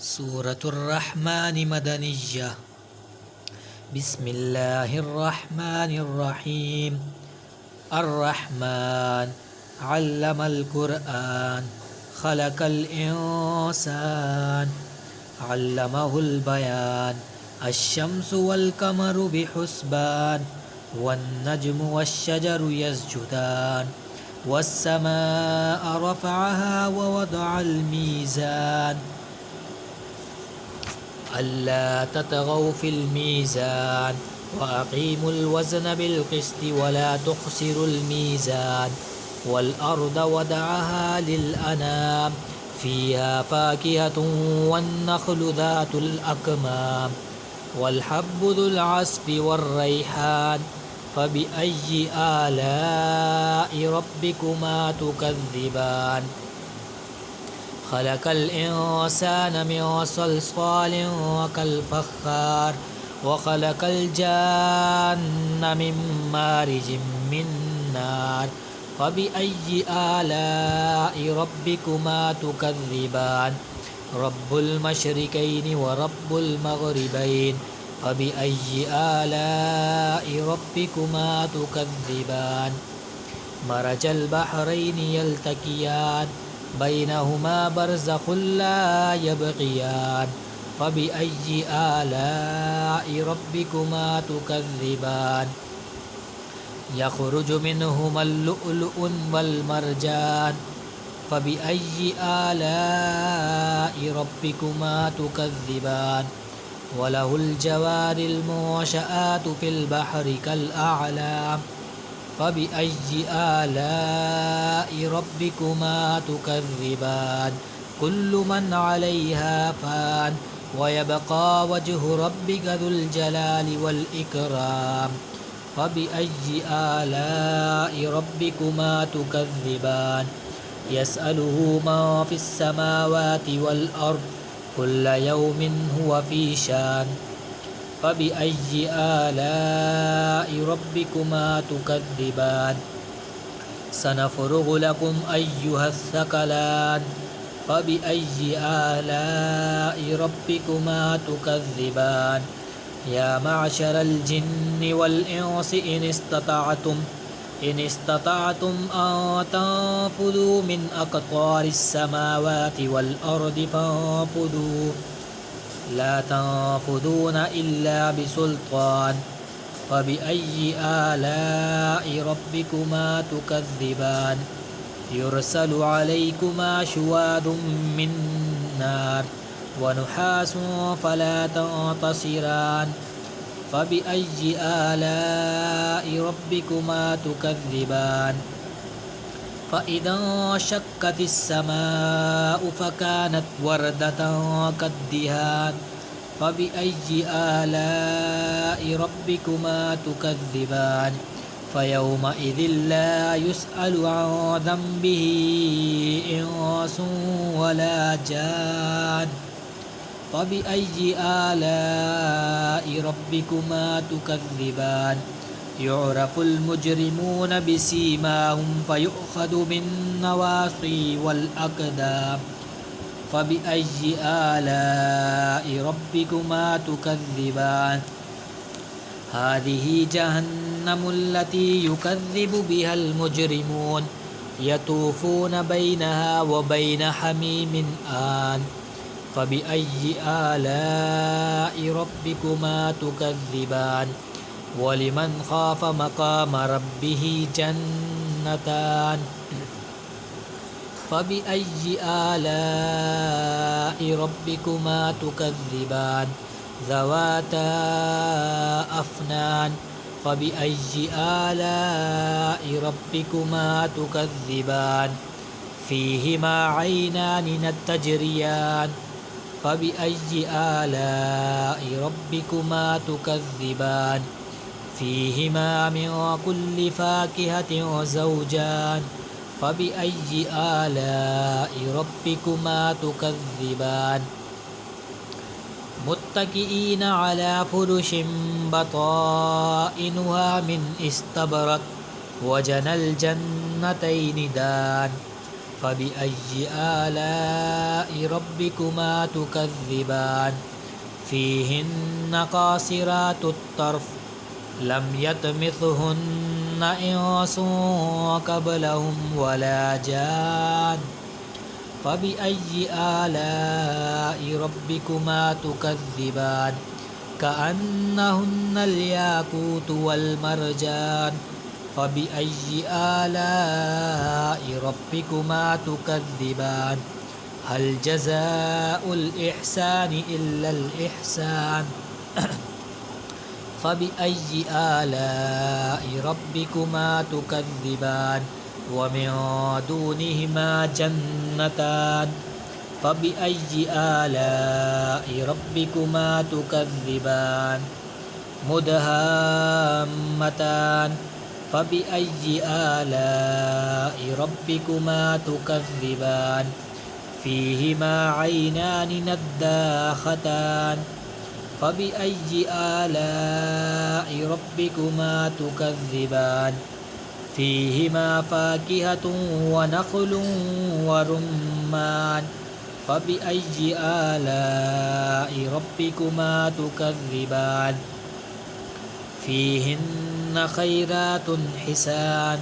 سورة الرحمن مدنية. بسم الله الرحمن الرحيم. الرحمن علم القرآن خلق الإنسان علمه البيان. الشمس والقمر بحسبان والنجم والشجر يسجدان والسماء رفعها ووضع الميزان ألا تطغوا في الميزان وأقيموا الوزن بالقسط ولا تخسروا الميزان. والأرض وضعها للأنام فيها فاكهة والنخل ذات الأكمام والحب ذو العصف والريحان. فبأي آلاء ربكما تكذبان؟ خلق الإنسان من صلصال كالفخار وخلق الجان من مارج من نار. فبأي آلاء ربكما تكذبان؟ رب المشركين ورب المغربين. فبأي آلاء ربكما تكذبان؟ مرج البحرين يلتقيان بينهما برزخ لا يبغيان. فبأي آلاء ربكما تكذبان؟ يخرج منهما اللؤلؤ والمرجان. فبأي آلاء ربكما تكذبان؟ وله الجوار المنشآت في البحر كالأعلام. فبأي آلاء ربكما تكذبان؟ كل من عليها فان ويبقى وجه ربك ذو الجلال والإكرام. فبأي آلاء ربكما تكذبان؟ يسأله من في السماوات والأرض كل يوم هو في شان. فبأي آلاء ربكما تكذبان؟ سنفرغ لكم أيها الثقلان. فبأي آلاء ربكما تكذبان؟ يا معشر الجن والإنس إن استطعتم أن تنفذوا من أقطار السماوات والأرض فانفذوا لا تنفذون إلا بسلطان. فبأي آلاء ربكما تكذبان؟ يرسل عليكما شواظ من نار ونحاس فلا تنتصران. فبأي آلاء ربكما تكذبان؟ فإذا انشقت السماء فكانت وردة كالدهان. فبأي آلاء ربكما تكذبان؟ فيومئذ لا يسأل عن ذنبه إنس ولا جان. فبأي آلاء ربكما تكذبان؟ يعرف المجرمون بسيماهم فيؤخذ بالنواصي والأقدام. فبأي آلاء ربكما تكذبان؟ هذه جهنم التي يكذب بها المجرمون يطوفون بينها وبين حميم آن. فبأي آلاء ربكما تكذبان؟ ولمن خاف مقام ربه جنتان. فبأي آلاء ربكما تكذبان؟ ذواتا أفنان. فبأي آلاء ربكما تكذبان؟ فيهما عينان تجريان. فبأي آلاء ربكما تكذبان؟ فيهما من كل فاكهة زوجان. فبأي آلاء ربكما تكذبان؟ متكئين على فرش بطائنها من استبرق وجنى الجنتين دان. فبأي آلاء ربكما تكذبان فيهن قاصرات الطرف لم يطمثهن إنس قبلهم ولا جان فبأي آلاء ربكما تكذبان كأنهن الياقوت والمرجان فبأي آلاء ربكما تكذبان هل جزاء الإحسان إلا الإحسان فبأي آلاء ربكما تكذبان ومن دونهما جنتان فبأي آلاء ربكما تكذبان مدهامتان فبأي آلاء ربكما تكذبان فيهما عينان نضاختان فبأي آلاء ربكما تكذبان فيهما فاكهة ونخل ورمان فبأي آلاء ربكما تكذبان فيهن خيرات حسان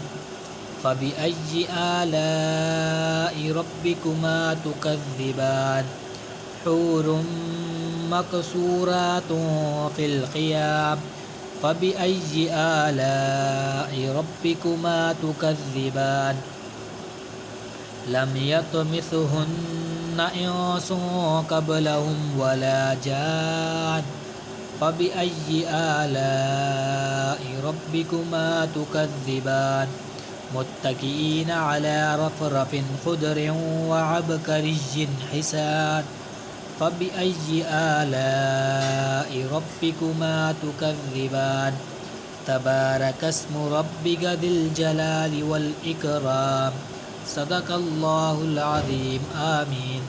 فبأي آلاء ربكما تكذبان حور مقصورات في الخيام فبأي آلاء ربكما تكذبان لم يطمثهن إنس قبلهم ولا جان فبأي آلاء ربكما تكذبان متكئين على رفرف خضر وعبقري حسان فبأي آلاء ربكما تكذبان تبارك اسم ربك ذي الجلال والإكرام صدق الله العظيم آمين